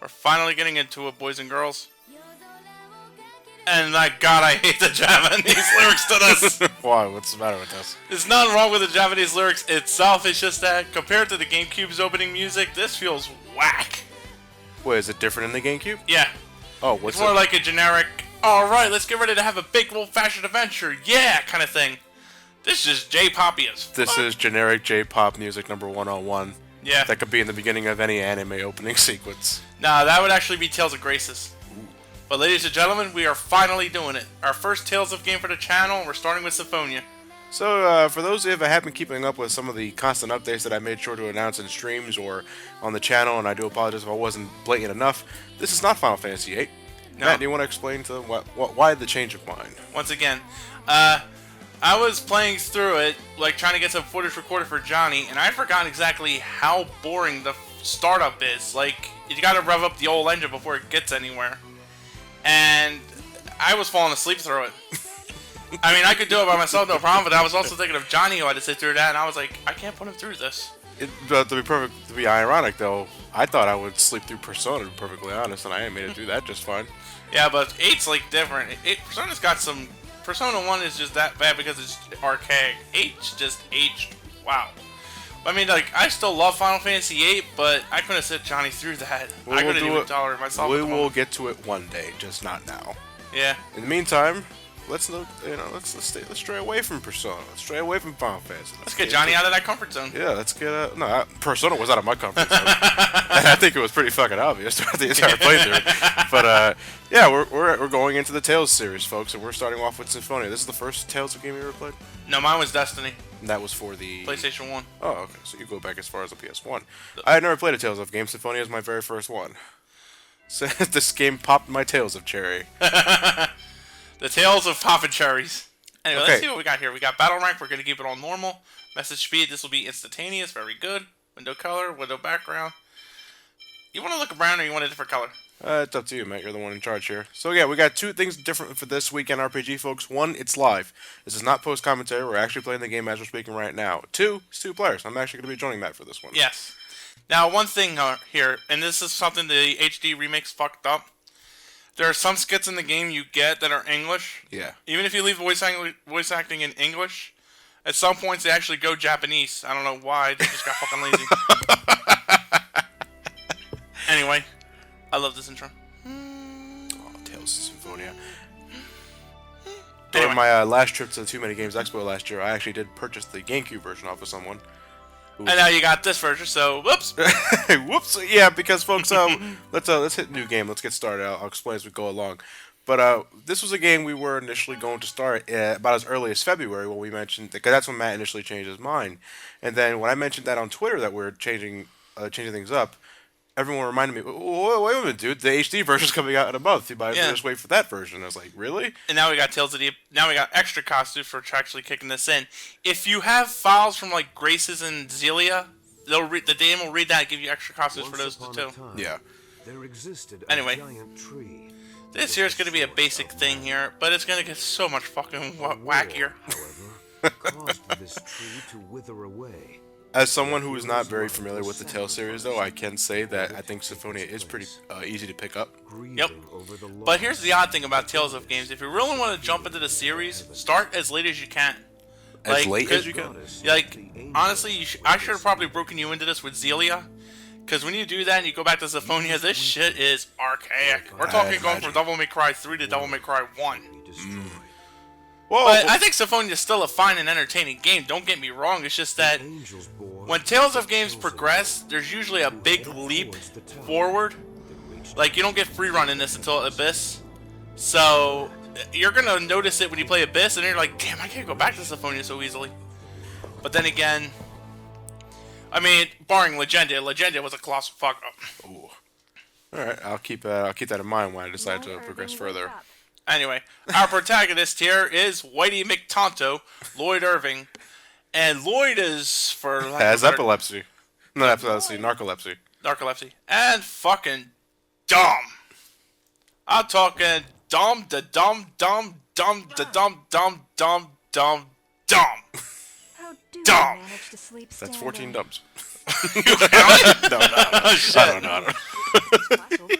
We're finally getting into it, boys and girls. And like God, I hate the Japanese lyrics to this. Why? What's the matter with this? There's nothing wrong with the Japanese lyrics itself. It's just that compared to the GameCube's opening music, this feels whack. Wait, is it different in the GameCube? Yeah. Oh, what's it's more like a generic, alright, let's get ready to have a big old-fashioned adventure, yeah, kind of thing. This is J-poppy as fuck. This is generic J-pop music number 101. Yeah. That could be in the beginning of any anime opening sequence. Nah, that would actually be Tales of Graces. Ooh. But ladies and gentlemen, we are finally doing it. Our first Tales of game for the channel, and we're starting with Symphonia. So, for those of you that have been keeping up with some of the constant updates that I made sure to announce in streams or on the channel, and I do apologize if I wasn't blatant enough, this is not Final Fantasy VIII. No. Matt, do you want to explain to them why the change of mind? Once again, I was playing through it, like trying to get some footage recorded for Johnny, and I forgot exactly how boring the startup is. Like, you gotta rev up the old engine before it gets anywhere. And I was falling asleep through it. I mean, I could do it by myself, no problem, but I was also thinking of Johnny who had to sit through that, and I was like, I can't put him through this. But to be ironic, though, I thought I would sleep through Persona, to be perfectly honest, and I made it do that just fine. Yeah, but 8's like different. Persona's got some... Persona 1 is just that bad because it's archaic. 8's just aged. Wow. I mean, like, I still love Final Fantasy VIII, but I couldn't sit Johnny through that. I couldn't even tolerate myself. We will get to it one day, just not now. Yeah. In the meantime, let's stray away from Persona. Let's stray away from Final Fantasy. Let's get Johnny out of that comfort zone. Yeah, let's get Persona was out of my comfort zone. And I think it was pretty fucking obvious throughout the entire playthrough. But yeah, we're going into the Tales series, folks, and we're starting off with Symphonia. This is the first Tales game you ever played? No, mine was Destiny. And that was for the PlayStation 1. Oh, okay. So you go back as far as the PS1. I had never played a Tales of game. Symphonia is my very first one. So this game popped my Tales of cherry. The Tales of Poppin' Cherries. Anyway, okay. Let's see what we got here. We got battle rank. We're going to keep it on normal. Message speed. This will be instantaneous. Very good. Window color. Window background. You want to look around or you want a different color? It's up to you, Matt. You're the one in charge here. So yeah, we got two things different for this weekend RPG, folks. One, it's live. This is not post-commentary. We're actually playing the game as we're speaking right now. Two, it's 2 players. I'm actually going to be joining Matt for this one. Yes. Now, one thing here, and this is something the HD remakes fucked up. There are some skits in the game you get that are English. Yeah. Even if you leave voice acting in English, at some points they actually go Japanese. I don't know why. They just got fucking lazy. Anyway, I love this intro. Oh, Tales of Symphonia. During my last trip to the Too Many Games Expo last year, I actually did purchase the GameCube version off of someone. And now you got this version, so whoops. Whoops. Yeah, because folks, let's hit new game. Let's get started. I'll explain as we go along. But this was a game we were initially going to start about as early as February when we mentioned, because that's when Matt initially changed his mind. And then when I mentioned that on Twitter that we're changing things up, everyone reminded me, wait a minute, dude, the HD version's coming out in a month. You might as well just wait for that version. I was like, really? And now we got now we got extra costumes for actually kicking this in. If you have files from like Graces and Iselia, the game will read that and give you extra costumes for those too. Yeah. There existed anyway, a giant tree. This here is going to be a basic thing here, but it's going to get so much fucking wackier. However, caused this tree to wither away. As someone who is not very familiar with the Tales series, though, I can say that I think Symphonia is pretty easy to pick up. Yep. But here's the odd thing about Tales of games. If you really want to jump into the series, start as late as you can. As late as you can? Like, honestly, I should have probably broken you into this with Iselia. Because when you do that and you go back to Symphonia, this shit is archaic. We're talking going from Devil May Cry 3 to Devil May Cry 1. Whoa, but I think Symphonia is still a fine and entertaining game, don't get me wrong. It's just that when Tales of games progress, there's usually a big leap forward. Like, you don't get free run in this until Abyss. So, you're going to notice it when you play Abyss, and you're like, damn, I can't go back to Symphonia so easily. But then again, I mean, barring Legendia was a colossal fuck-up. Ooh. Alright, I'll keep that in mind when I decide to progress further. Anyway, our protagonist here is Whitey McTonto, Lloyd Irving. And Lloyd is for... has epilepsy. Not epilepsy, narcolepsy. Narcolepsy. And fucking dumb. I'm talking dumb, da dumb, dumb, dumb, da dumb, dumb, dumb, dumb, dumb. Dumb. That's 14 dumbs. You count it? No. I don't know.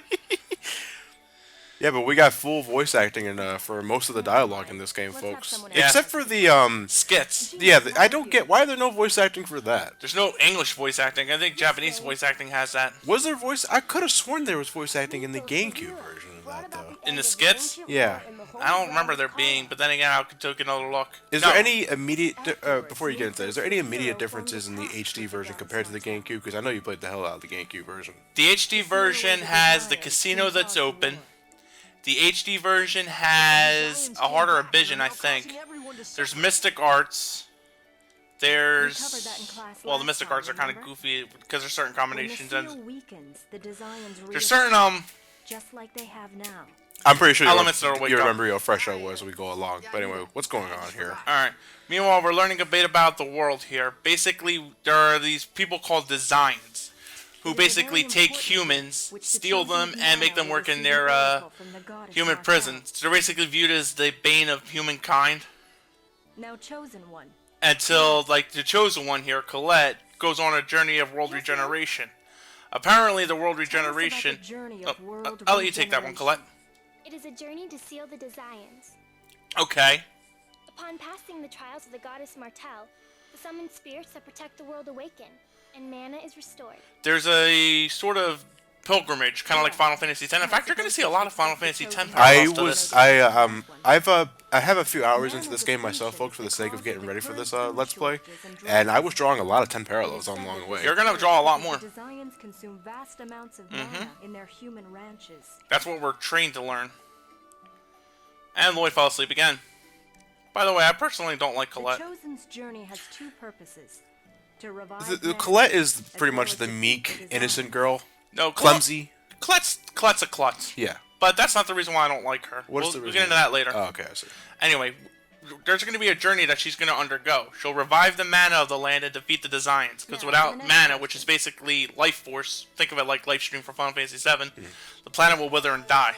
Yeah, but we got full voice acting for most of the dialogue in this game, folks. Yeah. Except for the Skits. yeah, I don't get why there no voice acting for that. There's no English voice acting. I think Japanese voice acting has that. Was there voice? I could have sworn there was voice acting in the GameCube version of that, though. In the skits? Yeah. I don't remember there being, but then again, I could take another look. Is No. there any immediate before you get into that? Is there any immediate differences in the HD version compared to the GameCube? Because I know you played the hell out of the GameCube version. The HD version has the casino that's open. The HD version has a harder vision, I think. There's Mystic Arts. There's... Well, the Mystic Arts are kind of goofy because there's certain combinations. And there's certain, just like they have now. I'm pretty sure Elements that will wake you up. remember how fresh I was as we go along. But anyway, what's going on here? Alright. Meanwhile, we're learning a bit about the world here. Basically, there are these people called designs, who basically take humans, steal them, and make them work in their human prisons. So they're basically viewed as the bane of humankind. Now chosen one. Until, like, the chosen one here, Colette, goes on a journey of world regeneration. Apparently, the world regeneration... I'll let you take that one, Colette. It is a journey to seal the designs. Okay. Upon passing the trials of the goddess Martel, the summoned spirits that protect the world awaken, and mana is restored. There's a sort of pilgrimage, kind of like Final Fantasy X. In fact, you're going to see a lot of Final Fantasy X parallels to this. I have a few hours into this game myself, folks, for the sake of getting ready for this Let's Play, and I was drawing a lot of 10 parallels on along the way. You're going to draw a lot more. Designs consume vast amounts of mana in their human ranches. That's what we're trained to learn. And Lloyd fell asleep again. By the way, I personally don't like Colette. The Chosen's journey has two purposes. To revive The Colette is pretty much the meek, innocent girl. No, Clumsy. Colette's a klutz. Yeah. But that's not the reason why I don't like her. What's the We'll reason? get into that later. Oh, okay, I see. Anyway, there's going to be a journey that she's going to undergo. She'll revive the mana of the land and defeat the designs. Because without mana, which is basically life force, think of it like life stream for Final Fantasy VII, the planet will wither and die.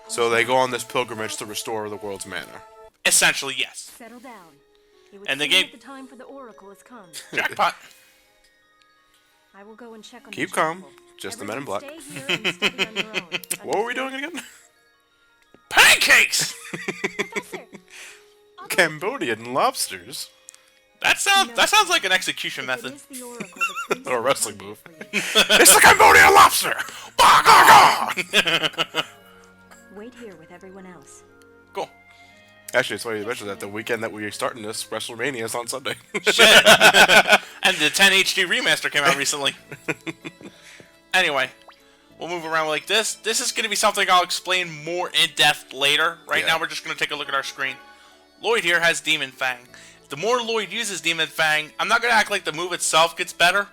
So they go on this pilgrimage to restore the world's mana. Essentially, yes. Settle down. It would And the seem game- that the time for the oracle has come. Jackpot. I will go and check on Keep the calm. chapel. Just the men in black. Stay here and study on your own. What were we doing again? Pancakes! Professor! Cambodian lobsters. That sounds like an execution If it method. is the oracle, the priest Or a will wrestling come move. for you. It's the Cambodian lobster! Bah, gah, gah! Wait here with everyone else. Cool. Actually, it's funny you mentioned that. The weekend that we're starting this, WrestleMania is on Sunday. Shit. And the 10 HD remaster came out recently. Anyway, we'll move around like this. This is going to be something I'll explain more in depth later. Right now, we're just going to take a look at our screen. Lloyd here has Demon Fang. The more Lloyd uses Demon Fang, I'm not going to act like the move itself gets better,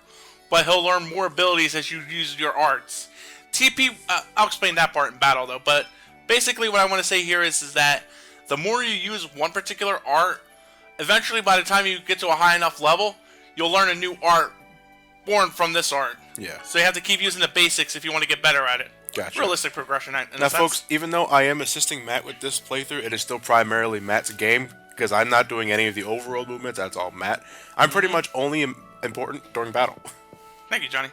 but he'll learn more abilities as you use your arts. TP, I'll explain that part in battle though, but basically what I want to say here is that the more you use one particular art, eventually by the time you get to a high enough level, you'll learn a new art born from this art. Yeah. So you have to keep using the basics if you want to get better at it. Gotcha. Realistic progression in Now, a sense. folks, even though I am assisting Matt with this playthrough, it is still primarily Matt's game, because I'm not doing any of the overworld movements. That's all Matt. I'm pretty much only important during battle. Thank you, Johnny.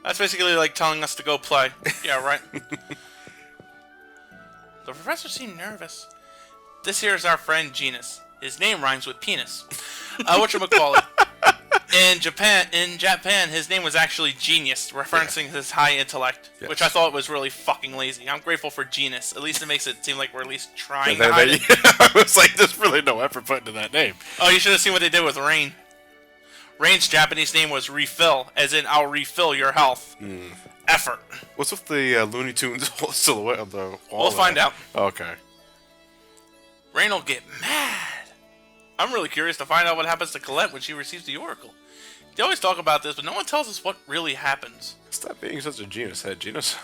That's basically like telling us to go play. Yeah, right? The professor seemed nervous. This here is our friend Genis. His name rhymes with penis. Whatchamacallit. In Japan, his name was actually Genius, referencing his high intellect, which I thought was really fucking lazy. I'm grateful for Genis. At least it makes it seem like we're at least trying to hide it. I was like, there's really no effort put into that name. Oh, you should have seen what they did with Rain. Rain's Japanese name was Refill, as in I'll refill your health. Effort. What's with the Looney Tunes silhouette of the wall? We'll find out. Okay. Rain will get mad. I'm really curious to find out what happens to Colette when she receives the Oracle. They always talk about this, but no one tells us what really happens. Stop being such a Genus head, Genus.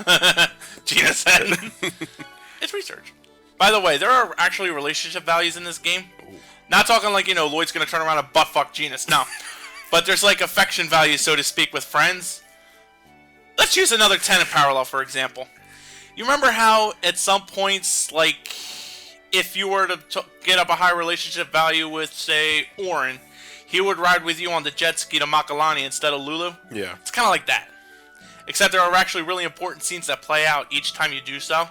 Gina said. It's research. By the way, there are actually relationship values in this game. Not talking like, Lloyd's going to turn around and butt-fuck Genus. No. But there's like affection values, so to speak, with friends. Let's use another Tenet parallel, for example. You remember how at some points, like, if you were to get up a high relationship value with, say, Orin, he would ride with you on the jet ski to Makalani instead of Lulu? Yeah. It's kind of like that. Except there are actually really important scenes that play out each time you do so.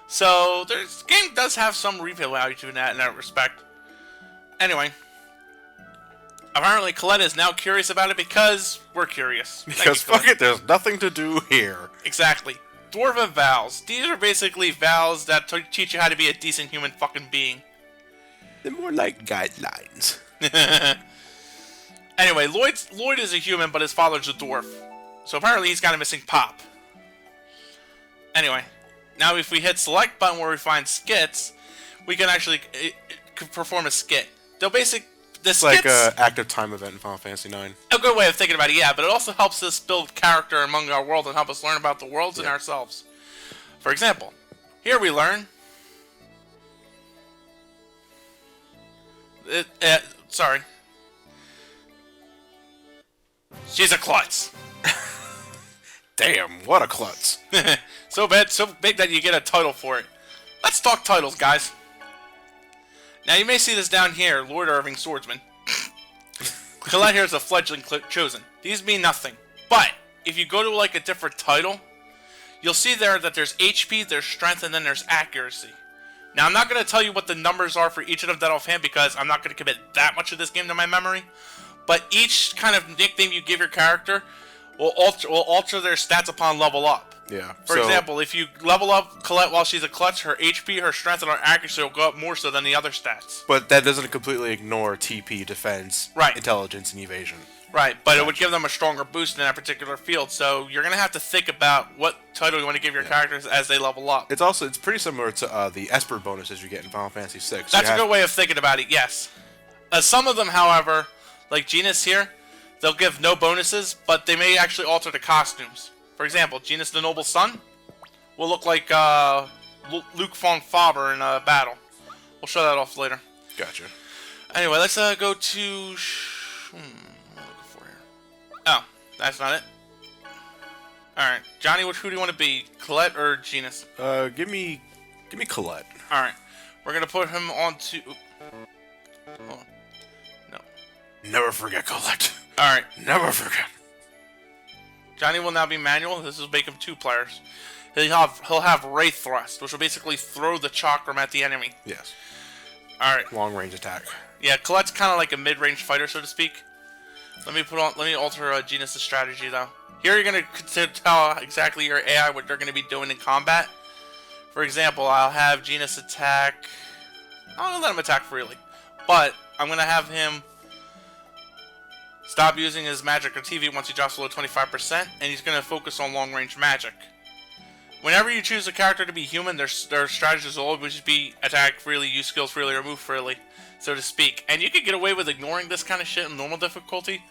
So, this game does have some replay value to that in that respect. Anyway. Apparently, Colette is now curious about it because we're curious. Because fuck it, there's nothing to do here. Exactly. Dwarven vows. These are basically vows that teach you how to be a decent human fucking being. They're more like guidelines. Anyway, Lloyd is a human, but his father's a dwarf. So apparently he's got a missing pop. Anyway, now if we hit select button where we find skits, we can actually perform a skit. The skits, like an active time event in Final Fantasy IX. A good way of thinking about it, yeah, but it also helps us build character among our world and help us learn about the worlds and ourselves. For example, here we learn... sorry. She's a klutz. Damn, what a klutz. So big that you get a title for it. Let's talk titles, guys. Now, you may see this down here, Lord Irving Swordsman. Colette here is a fledgling chosen. These mean nothing. But, if you go to, like, a different title, you'll see there that there's HP, there's strength, and then there's accuracy. Now, I'm not going to tell you what the numbers are for each of them that offhand, because I'm not going to commit that much of this game to my memory. But each kind of nickname you give your character will alter their stats upon level up. Yeah. For example, if you level up Colette while she's a klutz, her HP, her strength, and her accuracy will go up more so than the other stats. But that doesn't completely ignore TP, defense, right, intelligence, and evasion. Right, but it would give them a stronger boost in that particular field, so you're going to have to think about what title you want to give your characters as they level up. It's pretty similar to the Esper bonuses you get in Final Fantasy VI. That's a good way of thinking about it, yes. Some of them, however, like Genis here, they'll give no bonuses, but they may actually alter the costumes. For example, Genis the Noble Son will look like Luke von Faber in a battle. We'll show that off later. Gotcha. Anyway, let's go to... what am I looking for here? Oh, that's not it. Alright, Johnny, who do you want to be? Colette or Genis? Give me Colette. Alright, we're going to put him on to... Hold on. No. Never forget Colette. Alright. Never forget. Johnny will now be manual. This will make him 2 players. He'll have Wraith Thrust, which will basically throw the chakram at the enemy. Yes. Alright. Long range attack. Yeah, Colette's kind of like a mid-range fighter, so to speak. Let me alter Genis' strategy though. Here you're gonna tell exactly your AI what they're gonna be doing in combat. For example, I'll have Genis attack. I'm gonna let him attack freely, but I'm gonna have him stop using his magic or TV once he drops below 25%, and he's going to focus on long-range magic. Whenever you choose a character to be human, their strategies will always be attack freely, use skills freely, or move freely, so to speak. And you could get away with ignoring this kind of shit in normal difficulty.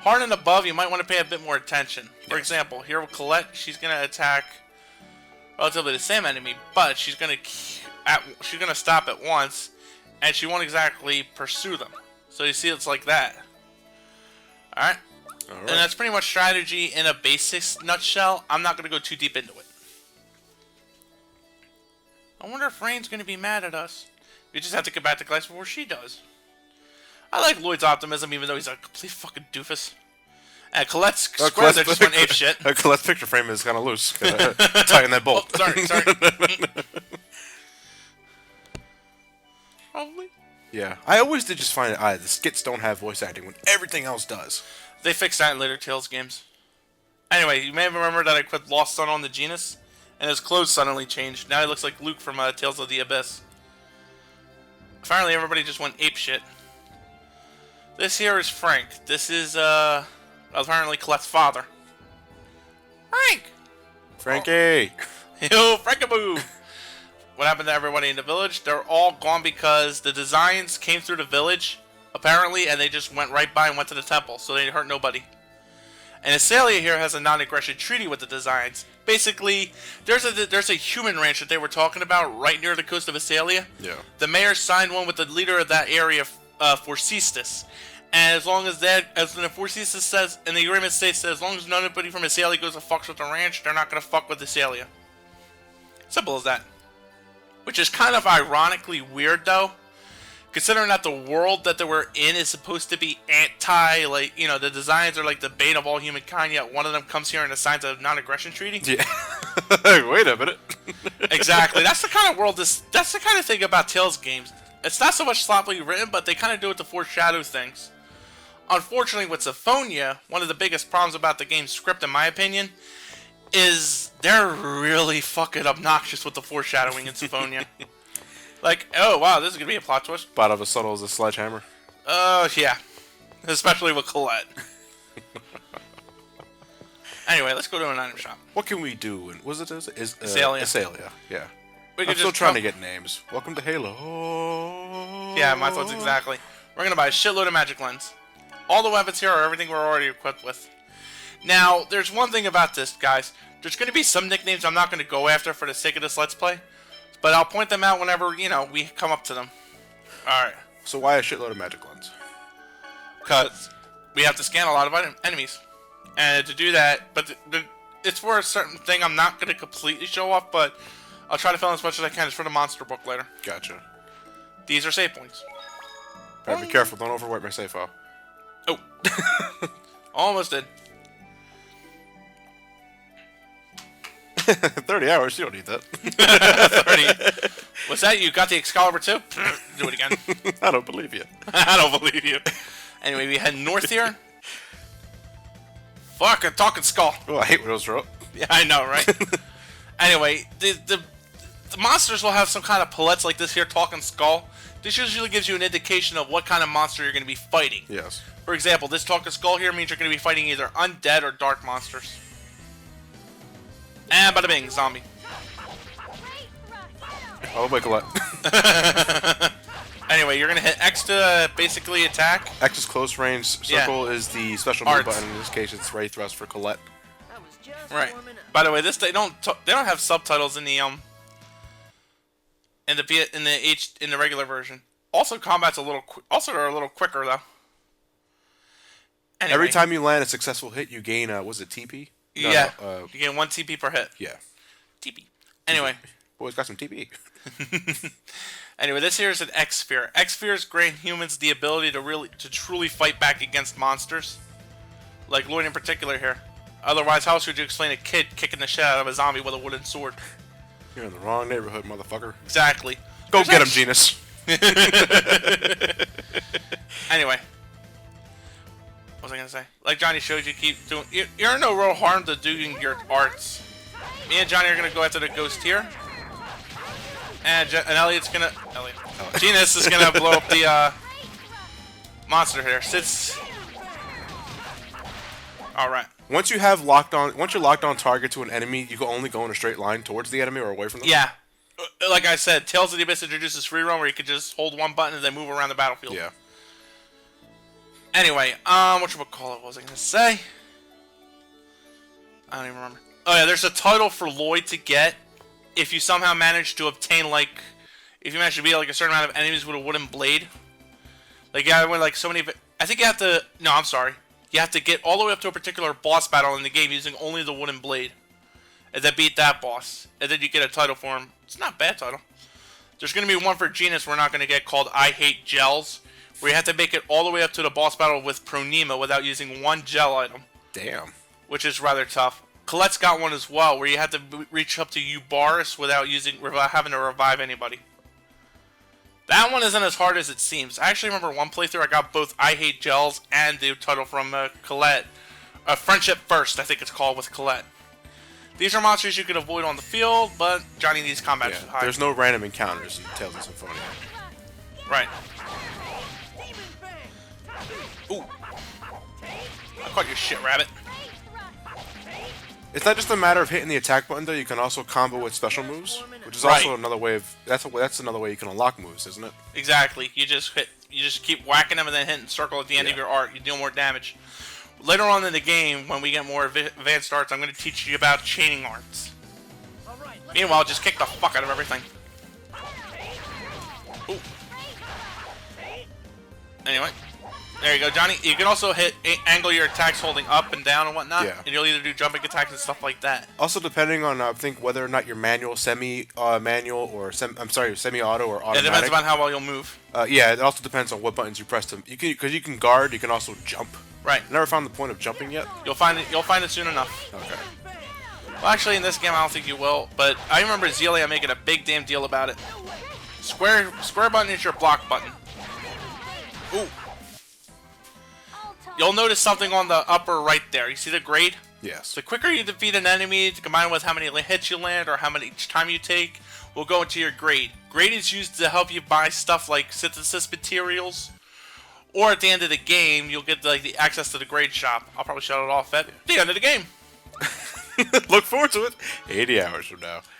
Hard and above, you might want to pay a bit more attention. For example, here with Colette, she's going to attack relatively the same enemy, but she's going to stop at once, and she won't exactly pursue them. So you see, it's like that. Alright? And that's pretty much strategy in a basic nutshell. I'm not going to go too deep into it. I wonder if Rain's going to be mad at us. We just have to get back to class before she does. I like Lloyd's optimism, even though he's a complete fucking doofus. And Colette's squares that just went ape shit. Colette's picture frame is kind of loose. Tighten that bolt. Oh, sorry. Probably. Yeah, I always did just find the skits don't have voice acting when everything else does. They fixed that in later Tales games. Anyway, you may have remembered that I put Lost Sun on the Genis, and his clothes suddenly changed. Now he looks like Luke from Tales of the Abyss. Apparently everybody just went apeshit. This here is Frank. This is, apparently Colette's father. Frank! Frankie! Yo, Frankaboo! What happened to everybody in the village? They're all gone because the designs came through the village, apparently, and they just went right by and went to the temple, so they hurt nobody. And Iselia here has a non-aggression treaty with the designs. Basically, there's a human ranch that they were talking about right near the coast of Iselia. Yeah. The mayor signed one with the leader of that area, Forcistus. And as long as the Forcistus says, and the agreement states that as long as nobody from Iselia goes to fucks with the ranch, they're not going to fuck with Iselia. Simple as that. Which is kind of ironically weird, though, Considering that the world that we're in is supposed to be anti, like, you know, the designs are like the bane of all humankind, yet one of them comes here and assigns a non-aggression treaty. Yeah. Wait a minute. Exactly. That's the kind of world that's the kind of thing about Tales games. It's not so much sloppily written, but they kind of do it to foreshadow things. Unfortunately, with Symphonia, one of the biggest problems about the game's script, in my opinion, is they're really fucking obnoxious with the foreshadowing in Symphonia. Like, oh wow, this is gonna be a plot twist. About as subtle as a sledgehammer. Yeah. Especially with Colette. Anyway, let's go to an item shop. What can we do? And was it Iselia. Iselia, yeah. We I'm could still just trying to get names. Welcome to Halo. Yeah, my thoughts exactly. We're gonna buy a shitload of magic lens. All the weapons here are everything we're already equipped with. Now, there's one thing about this, guys. There's gonna be some nicknames I'm not gonna go after for the sake of this Let's Play. But I'll point them out whenever, you know, we come up to them. Alright. So why a shitload of magic lens? Because we have to scan a lot of enemies. And to do that, but it's for a certain thing I'm not going to completely show off, but I'll try to fill in as much as I can. It's for the monster book later. Gotcha. These are save points. Better be careful, don't overwrite my save file. Oh. Almost did. 30 hours, you don't need that. 30. Was that you got the Excalibur too? Do it again. I don't believe you. I don't believe you. Anyway, we head north here. Fucking talking skull. Oh, I hate when those are up. Yeah, I know, right? Anyway, the monsters will have some kind of palettes like this here, talking skull. This usually gives you an indication of what kind of monster you're going to be fighting. Yes. For example, this talking skull here means you're going to be fighting either undead or dark monsters. And bada bing, zombie. Oh, wait, Colette. Anyway, you're going to hit X to basically attack. X is close range. Circle is the special move button. In this case, it's ready thrust for Colette. Right. By the way, this they don't have subtitles in the regular version. Also, combat's a little they're a little quicker though. Anyway, Every time you land a successful hit, you gain was it TP? No, yeah, no, you get 1 TP per hit. Yeah. TP. Anyway. Boy's got some TP. Anyway, this here is an X sphere. X spheres grant humans the ability to truly fight back against monsters, like Lloyd in particular here. Otherwise, how else would you explain a kid kicking the shit out of a zombie with a wooden sword? You're in the wrong neighborhood, motherfucker. Exactly. Go get him, Genis. Anyway. What was I gonna say? Like Johnny showed you, keep doing. You're in no real harm to doing your arts. Me and Johnny are gonna go after the ghost here, and Elliot's gonna. Genis is gonna blow up the monster here. Sits. All right. Once you're locked on target to an enemy, you can only go in a straight line towards the enemy or away from them. Yeah. Like I said, Tales of the Abyss introduces free roam where you can just hold one button and then move around the battlefield. Yeah. Anyway, whatchamacallit, what was I gonna say? I don't even remember. Oh yeah, there's a title for Lloyd to get if you somehow manage to obtain, like, if you manage to beat like a certain amount of enemies with a wooden blade. Like, yeah, when like so many, I think you have to. No, I'm sorry. You have to get all the way up to a particular boss battle in the game using only the wooden blade, and then beat that boss, and then you get a title for him. It's not a bad title. There's gonna be one for Genis we're not gonna get called I Hate Gels, where you have to make it all the way up to the boss battle with Pronema without using one gel item. Damn. Which is rather tough. Colette's got one as well, where you have to reach up to Eubaris without having to revive anybody. That one isn't as hard as it seems. I actually remember one playthrough I got both I Hate Gels and the title from Colette. Friendship First, I think it's called, with Colette. These are monsters you can avoid on the field, but Johnny needs combat to hide. There's no random encounters in Tales of Symphonia. Right. Ooh. I caught your shit, rabbit. It's not just a matter of hitting the attack button though. You can also combo with special moves, which is also another way of that's another way you can unlock moves, isn't it? Exactly. You just keep whacking them and then hitting circle at the end of your art. You deal more damage. Later on in the game, when we get more advanced arts, I'm going to teach you about chaining arts. Meanwhile, just kick the fuck out of everything. Ooh. Anyway. There you go, Johnny. You can also angle your attacks holding up and down and whatnot. Yeah. And you'll either do jumping attacks and stuff like that. Also, depending on I think whether or not you're manual, semi-manual, or semi-auto or automatic. It depends upon how well you'll move. Yeah, it also depends on what buttons you press them. Because you can guard, you can also jump. Right. Never found the point of jumping yet. You'll find it soon enough. Okay. Well, actually, in this game, I don't think you will. But I remember Iselia making a big damn deal about it. Square button is your block button. Ooh. You'll notice something on the upper right there. You see the grade? Yes. The quicker you defeat an enemy, combined with how many hits you land or how many each time you take, will go into your grade. Grade is used to help you buy stuff like synthesis materials, or at the end of the game, you'll get the access to the grade shop. I'll probably shut it off at the end of the game. Look forward to it. 80 hours from now.